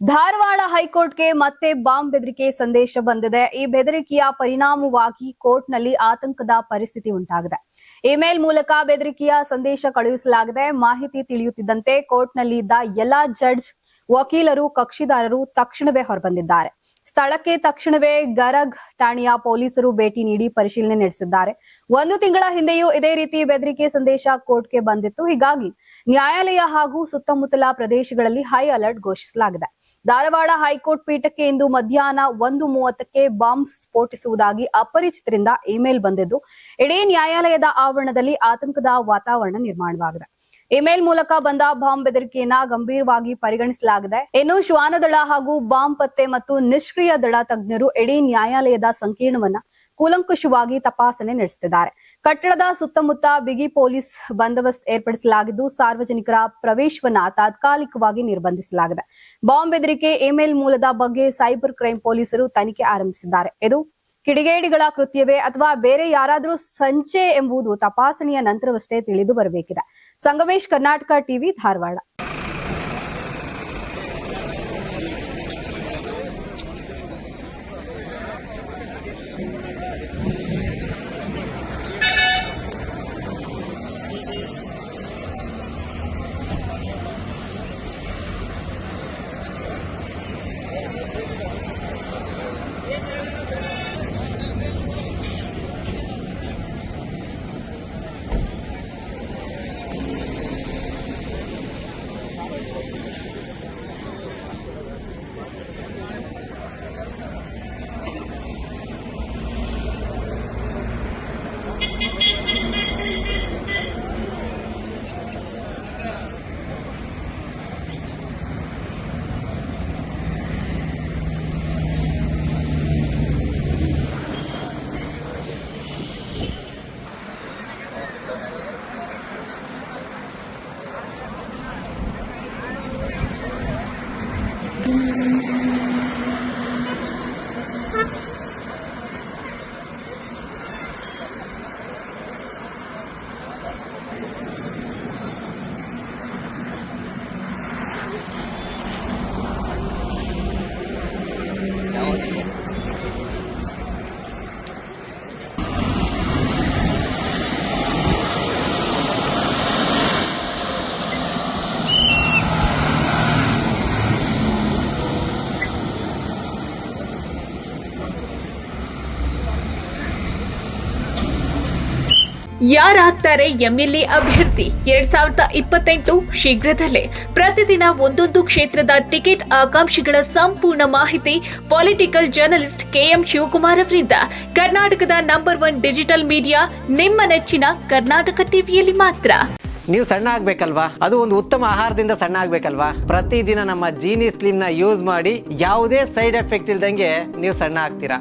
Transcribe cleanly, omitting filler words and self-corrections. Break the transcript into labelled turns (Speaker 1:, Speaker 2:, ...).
Speaker 1: ಧಾರವಾಡ ಹೈಕೋರ್ಟ್ಗೆ ಮತ್ತೆ ಬಾಂಬ್ ಬೆದರಿಕೆ ಸಂದೇಶ ಬಂದಿದೆ. ಈ ಬೆದರಿಕೆಯ ಪರಿಣಾಮವಾಗಿ ಕೋರ್ಟ್ನಲ್ಲಿ ಆತಂಕದ ಪರಿಸ್ಥಿತಿ ಉಂಟಾಗಿದೆ. ಇಮೇಲ್ ಮೂಲಕ ಬೆದರಿಕೆಯ ಸಂದೇಶ ಕಳುಹಿಸಲಾಗಿದೆ. ಮಾಹಿತಿ ತಿಳಿಯುತ್ತಿದ್ದಂತೆ ಕೋರ್ಟ್ನಲ್ಲಿ ಇದ್ದ ಎಲ್ಲಾ ಜಡ್ಜ್, ವಕೀಲರು, ಕಕ್ಷಿದಾರರು ತಕ್ಷಣವೇ ಹೊರಬಂದಿದ್ದಾರೆ. ಸ್ಥಳಕ್ಕೆ ತಕ್ಷಣವೇ ಗರಗ್ ಠಾಣೆಯ ಪೊಲೀಸರು ಭೇಟಿ ನೀಡಿ ಪರಿಶೀಲನೆ ನಡೆಸಿದ್ದಾರೆ. 1 ತಿಂಗಳ ಹಿಂದೆಯೂ ಇದೇ ರೀತಿ ಬೆದರಿಕೆ ಸಂದೇಶ ಕೋರ್ಟ್ಗೆ ಬಂದಿತ್ತು. ಹೀಗಾಗಿ ನ್ಯಾಯಾಲಯ ಹಾಗೂ ಸುತ್ತಮುತ್ತಲ ಪ್ರದೇಶಗಳಲ್ಲಿ ಹೈ ಅಲರ್ಟ್ ಘೋಷಿಸಲಾಗಿದೆ. ಧಾರವಾಡ ಹೈಕೋರ್ಟ್ ಪೀಠಕ್ಕೆ ಇಂದು ಮಧ್ಯಾಹ್ನ 1:30ಕ್ಕೆ ಬಾಂಬ್ ಸ್ಫೋಟಿಸುವುದಾಗಿ ಅಪರಿಚಿತರಿಂದ ಇಮೇಲ್ ಬಂದಿದ್ದು, ಇಡೀ ನ್ಯಾಯಾಲಯದ ಆವರಣದಲ್ಲಿ ಆತಂಕದ ವಾತಾವರಣ ನಿರ್ಮಾಣವಾಗಿದೆ. ಇಮೇಲ್ ಮೂಲಕ ಬಂದ ಬಾಂಬ್ ಬೆದರಿಕೆಯನ್ನ ಗಂಭೀರವಾಗಿ ಪರಿಗಣಿಸಲಾಗಿದೆ. ಇನ್ನು ಶ್ವಾನದಳ ಹಾಗೂ ಬಾಂಬ್ ಪತ್ತೆ ಮತ್ತು ನಿಷ್ಕ್ರಿಯ ದಳ ತಜ್ಞರು ಇಡೀ ನ್ಯಾಯಾಲಯದ ಸಂಕೀರ್ಣವನ್ನ ಕೂಲಂಕುಷವಾಗಿ ತಪಾಸಣೆ ನಡೆಸುತ್ತಿದ್ದಾರೆ. ಕಟ್ಟಡದ ಸುತ್ತಮುತ್ತ ಬಿಗಿ ಪೊಲೀಸ್ ಬಂದೋಬಸ್ತ್ ಏರ್ಪಡಿಸಲಾಗಿದ್ದು, ಸಾರ್ವಜನಿಕರ ಪ್ರವೇಶವನ್ನ ತಾತ್ಕಾಲಿಕವಾಗಿ ನಿರ್ಬಂಧಿಸಲಾಗಿದೆ. ಬಾಂಬ್ ಬೆದರಿಕೆ ಇಮೇಲ್ ಮೂಲದ ಬಗ್ಗೆ ಸೈಬರ್ ಕ್ರೈಂ ಪೊಲೀಸರು ತನಿಖೆ ಆರಂಭಿಸಿದ್ದಾರೆ. ಇದು ಕಿಡಿಗೇಡಿಗಳ ಕೃತ್ಯವೇ ಅಥವಾ ಬೇರೆ ಯಾರಾದರೂ ಸಂಚೆ ಎಂಬುದು ತಪಾಸಣೆಯ ನಂತರವಷ್ಟೇ ತಿಳಿದು ಬರಬೇಕಿದೆ. ಸಂಗಮೇಶ್, ಕರ್ನಾಟಕ ಟಿವಿ, ಧಾರವಾಡ.
Speaker 2: ಯಾರಾಗ್ತಾರೆ ಎಂಎಲ್ಎ ಅಭ್ಯರ್ಥಿ 2028 ಶೀಘ್ರದಲ್ಲೇ. ಪ್ರತಿದಿನ ಒಂದೊಂದು ಕ್ಷೇತ್ರದ ಟಿಕೆಟ್ ಆಕಾಂಕ್ಷಿಗಳ ಸಂಪೂರ್ಣ ಮಾಹಿತಿ ಪೊಲಿಟಿಕಲ್ ಜರ್ನಲಿಸ್ಟ್ ಕೆಎಂ ಶಿವಕುಮಾರ್ ಅವರಿಂದ. ಕರ್ನಾಟಕದ ನಂಬರ್ 1 ಡಿಜಿಟಲ್ ಮೀಡಿಯಾ ನಿಮ್ಮ ನೆಚ್ಚಿನ ಕರ್ನಾಟಕ ಟಿವಿಯಲ್ಲಿ ಮಾತ್ರ.
Speaker 3: ನೀವು ಸಣ್ಣ ಆಗ್ಬೇಕಲ್ವಾ? ಅದು ಒಂದು ಉತ್ತಮ ಆಹಾರದಿಂದ ಸಣ್ಣ ಆಗ್ಬೇಕಲ್ವಾ? ಪ್ರತಿದಿನ ನಮ್ಮ ಜೀನಿ ಸ್ಲಿಮ್ ನ ಯೂಸ್ ಮಾಡಿ ಯಾವುದೇ ಸೈಡ್ ಎಫೆಕ್ಟ್ ಇಲ್ದಂಗೆ ನೀವು ಸಣ್ಣ ಆಗ್ತೀರಾ.